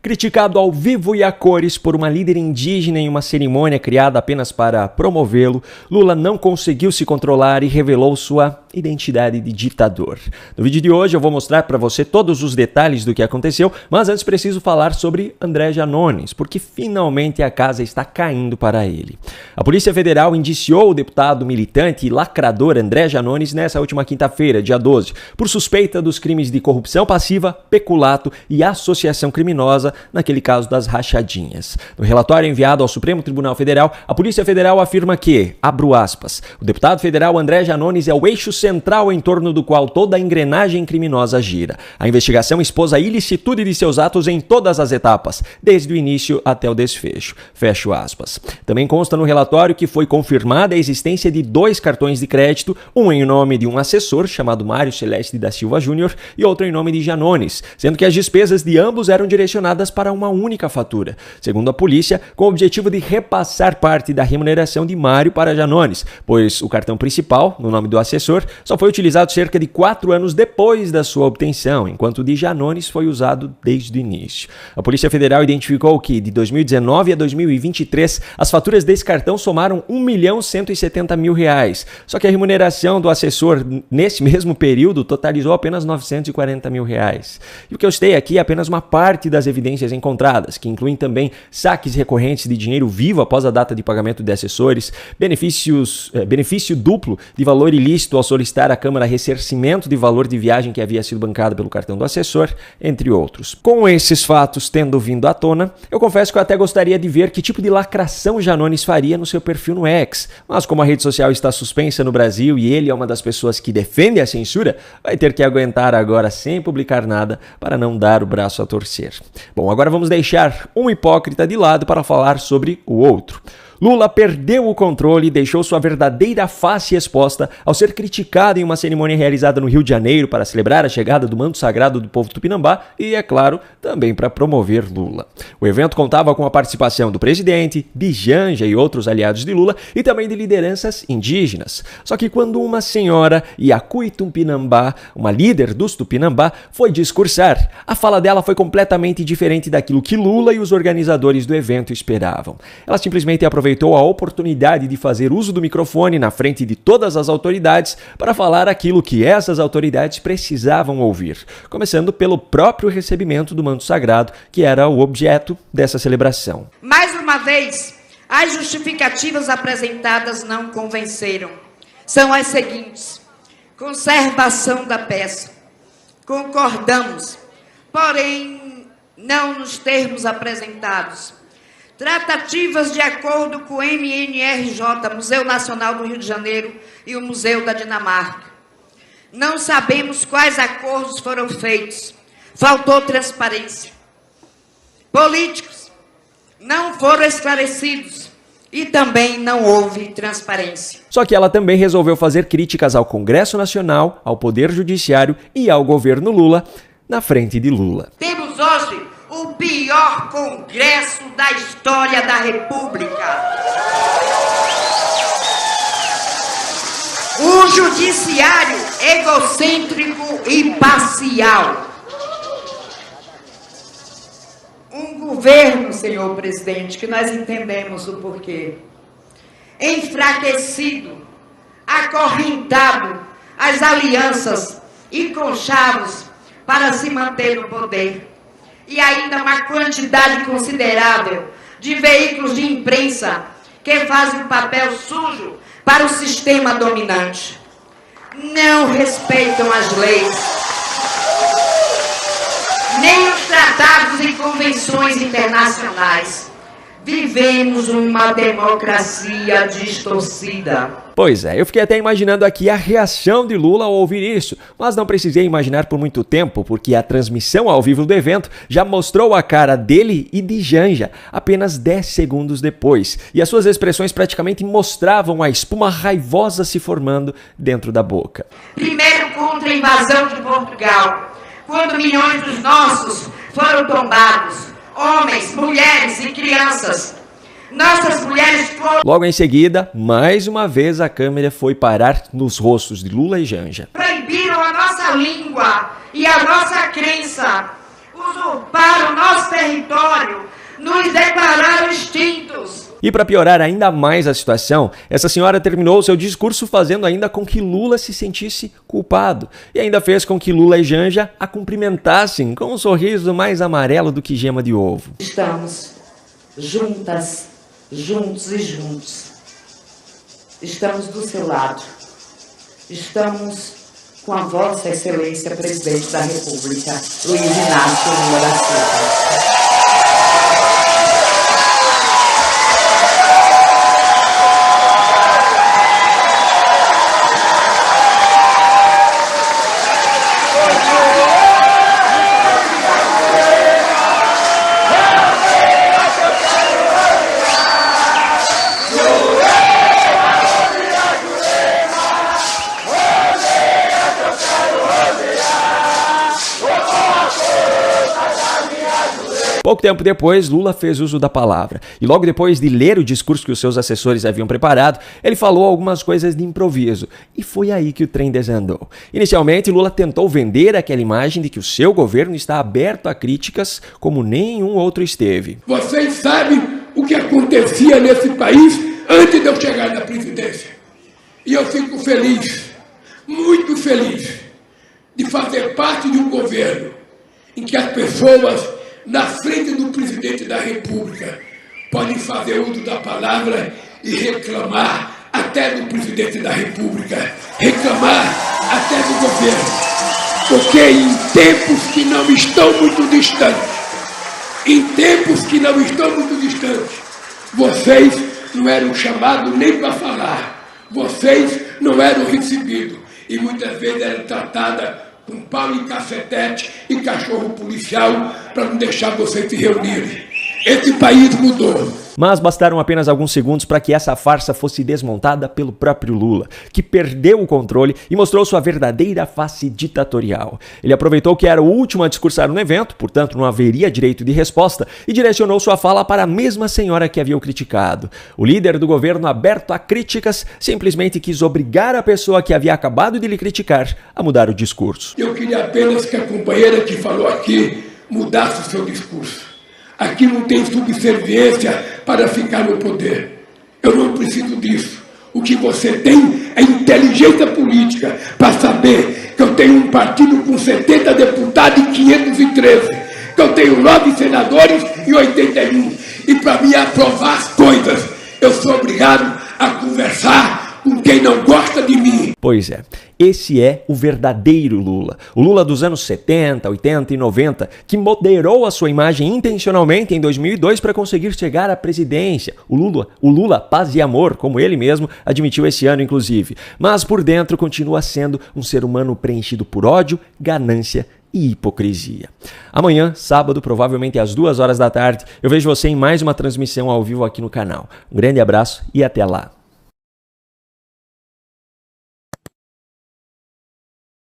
Criticado ao vivo e a cores por uma líder indígena em uma cerimônia criada apenas para promovê-lo, Lula não conseguiu se controlar e revelou sua identidade de ditador. No vídeo de hoje eu vou mostrar para você todos os detalhes do que aconteceu, mas antes preciso falar sobre André Janones, porque finalmente a casa está caindo para ele. A Polícia Federal indiciou o deputado militante e lacrador André Janones nessa última quinta-feira, dia 12, por suspeita dos crimes de corrupção passiva, peculato e associação criminosa, naquele caso das rachadinhas. No relatório enviado ao Supremo Tribunal Federal, a Polícia Federal afirma que, abro aspas, o deputado federal André Janones é o eixo central em torno do qual toda a engrenagem criminosa gira. A investigação expôs a ilicitude de seus atos em todas as etapas, desde o início até o desfecho. Fecho aspas. Também consta no relatório que foi confirmada a existência de 2 cartões de crédito, um em nome de um assessor chamado Mário Celeste da Silva Júnior e outro em nome de Janones, sendo que as despesas de ambos eram direcionadas para uma única fatura, segundo a polícia, com o objetivo de repassar parte da remuneração de Mário para Janones, pois o cartão principal, no nome do assessor, só foi utilizado cerca de 4 anos depois da sua obtenção, enquanto o de Janones foi usado desde o início. A Polícia Federal identificou que, de 2019 a 2023, as faturas desse cartão somaram R$1.170.000, só que a remuneração do assessor nesse mesmo período totalizou apenas R$940.000. E o que eu citei aqui é apenas uma parte das evidências encontradas, que incluem também saques recorrentes de dinheiro vivo após a data de pagamento de assessores, benefício duplo de valor ilícito ao solicitar à Câmara ressarcimento de valor de viagem que havia sido bancado pelo cartão do assessor, entre outros. Com esses fatos tendo vindo à tona, eu confesso que eu até gostaria de ver que tipo de lacração Janones faria no seu perfil no X, mas como a rede social está suspensa no Brasil e ele é uma das pessoas que defende a censura, vai ter que aguentar agora sem publicar nada para não dar o braço a torcer. Bom, agora vamos deixar um hipócrita de lado para falar sobre o outro. Lula perdeu o controle e deixou sua verdadeira face exposta ao ser criticado em uma cerimônia realizada no Rio de Janeiro para celebrar a chegada do manto sagrado do povo tupinambá e, é claro, também para promover Lula. O evento contava com a participação do presidente, de Janja e outros aliados de Lula e também de lideranças indígenas. Só que quando uma senhora, Iacui Tupinambá, uma líder dos Tupinambá, foi discursar, a fala dela foi completamente diferente daquilo que Lula e os organizadores do evento esperavam. Ela simplesmente aproveitou a oportunidade de fazer uso do microfone na frente de todas as autoridades para falar aquilo que essas autoridades precisavam ouvir, começando pelo próprio recebimento do manto sagrado, que era o objeto dessa celebração. Mais uma vez, as justificativas apresentadas não convenceram. São as seguintes: conservação da peça. Concordamos, porém não nos termos apresentados. Tratativas de acordo com o MNRJ, Museu Nacional do Rio de Janeiro e o Museu da Dinamarca. Não sabemos quais acordos foram feitos. Faltou transparência. Políticos não foram esclarecidos e também não houve transparência. Só que ela também resolveu fazer críticas ao Congresso Nacional, ao Poder Judiciário e ao governo Lula, na frente de Lula. Temos hoje o pior Congresso da história da República. O judiciário egocêntrico e parcial. Um governo, senhor presidente, que nós entendemos o porquê, enfraquecido, acorrentado às alianças e conchavos para se manter no poder. E ainda uma quantidade considerável de veículos de imprensa que fazem um papel sujo para o sistema dominante. Não respeitam as leis, nem os tratados e convenções internacionais. Vivemos uma democracia distorcida. Pois é, eu fiquei até imaginando aqui a reação de Lula ao ouvir isso, mas não precisei imaginar por muito tempo, porque a transmissão ao vivo do evento já mostrou a cara dele e de Janja apenas 10 segundos depois, e as suas expressões praticamente mostravam a espuma raivosa se formando dentro da boca. Primeiro contra a invasão de Portugal, quando milhões dos nossos foram tombados, homens, mulheres e crianças. Nossas mulheres foram... Logo em seguida, mais uma vez a câmera foi parar nos rostos de Lula e Janja. Proibiram a nossa língua e a nossa crença. Usurparam nosso território E para piorar ainda mais a situação, essa senhora terminou seu discurso fazendo ainda com que Lula se sentisse culpado. E ainda fez com que Lula e Janja a cumprimentassem com um sorriso mais amarelo do que gema de ovo. Estamos juntas, juntos e juntos. Estamos do seu lado. Estamos com a Vossa Excelência Presidente da República, Luiz Inácio Lula da Silva. Pouco tempo depois, Lula fez uso da palavra. E logo depois de ler o discurso que os seus assessores haviam preparado, ele falou algumas coisas de improviso. E foi aí que o trem desandou. Inicialmente, Lula tentou vender aquela imagem de que o seu governo está aberto a críticas como nenhum outro esteve. Vocês sabem o que acontecia nesse país antes de eu chegar na presidência. E eu fico feliz, muito feliz, de fazer parte de um governo em que as pessoas na frente do presidente da República podem fazer uso da palavra e reclamar até do presidente da República, reclamar até do governo. Porque em tempos que não estão muito distantes, vocês não eram chamados nem para falar, vocês não eram recebidos e muitas vezes eram tratadas com pau e cacetete e cachorro policial para não deixar vocês se reunirem. Esse país mudou. Mas bastaram apenas alguns segundos para que essa farsa fosse desmontada pelo próprio Lula, que perdeu o controle e mostrou sua verdadeira face ditatorial. Ele aproveitou que era o último a discursar no evento, portanto não haveria direito de resposta, e direcionou sua fala para a mesma senhora que havia o criticado. O líder do governo, aberto a críticas, simplesmente quis obrigar a pessoa que havia acabado de lhe criticar a mudar o discurso. Eu queria apenas que a companheira que falou aqui mudasse o seu discurso. Aqui não tem subserviência para ficar no poder. Eu não preciso disso. O que você tem é inteligência política para saber que eu tenho um partido com 70 deputados e 513, que eu tenho 9 senadores e 81. E para me aprovar as coisas, eu sou obrigado a conversar com quem não gosta de mim. Pois é, esse é o verdadeiro Lula. O Lula dos anos 70, 80 e 90, que moderou a sua imagem intencionalmente em 2002 para conseguir chegar à presidência. O Lula paz e amor, como ele mesmo admitiu esse ano, inclusive. Mas por dentro continua sendo um ser humano preenchido por ódio, ganância e hipocrisia. Amanhã, sábado, provavelmente às 2 horas da tarde, eu vejo você em mais uma transmissão ao vivo aqui no canal. Um grande abraço e até lá.